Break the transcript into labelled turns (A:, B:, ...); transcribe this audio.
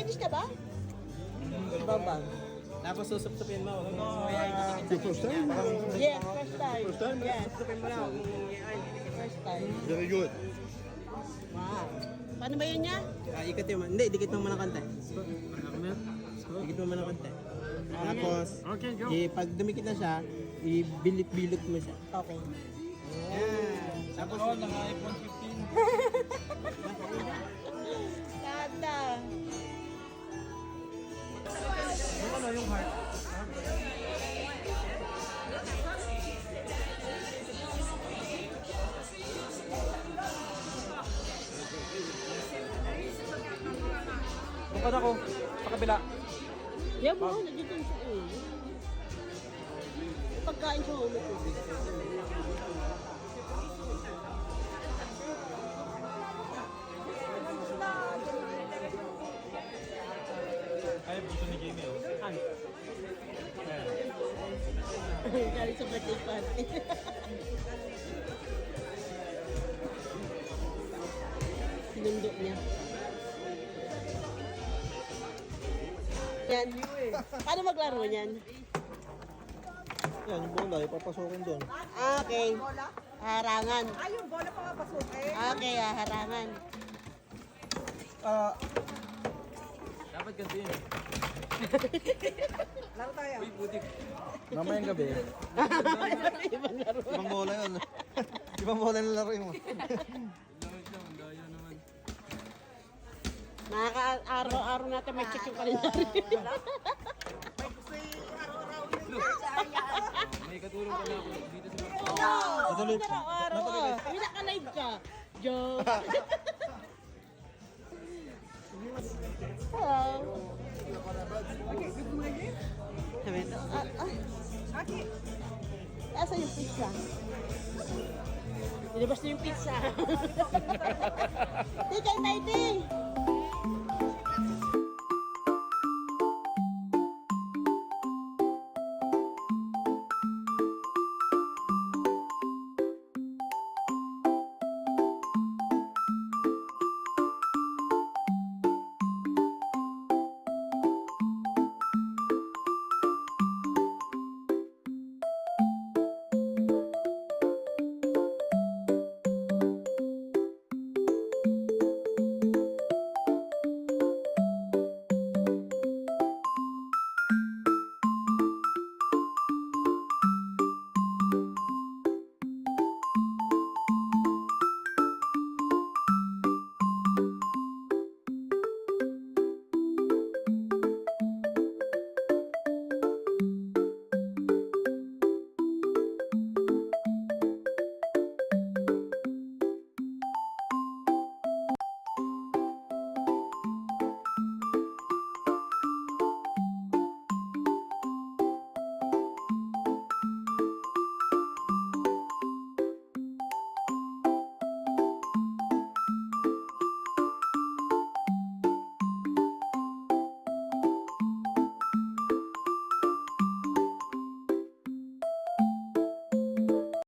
A: Finish na ba? Baba.
B: Tapos susupsupin mo.
C: The first time?
A: Yes, first time.
C: First time?
A: Yes,
B: Susupin mo lang.
A: first time.
C: Very good.
A: Wow. Paano ba yun niya?
B: Ikutin mo. Hindi, dikit mo muna konti. Dikit mo muna konti. Tapos, pag dumikit na siya, ibilot-bilot mo siya.
A: Okay.
B: Yan. Tapos,
D: iPhone 15.
A: Ganda.
D: Ano yung heart? Bukod ako, sa kabila.
A: Yan mo, nandito yung sa ulo. Pagkain sa ulo ko.
D: Ay, gusto ni Jamie oh.
A: Ano? Galing sa birthday party. Sinundo niya. Yan. Paano maglaro niyan?
C: Yan, yung bola, ipapasokin doon.
A: Okay. Harangan.
E: Ay, yung bola pa nga pasukin.
A: Okay, harangan.
D: Dapat ganito yun.
E: Laro tayo.
C: Mamayang gabi.
A: Ibang laro.
C: Ibang bola yun. Ibang bola na laro mo.
A: Nakaka-araw-araw natin may check yung kalendaryo.
D: May katulong pala ako dito sa
C: Natuloy.
A: Araw-araw. Ay, naka-live ka. Joke. Hello. Sabi ito.
E: Aki.
A: Asa yung pizza? Ilabas na yung pizza. Tika, Taiti!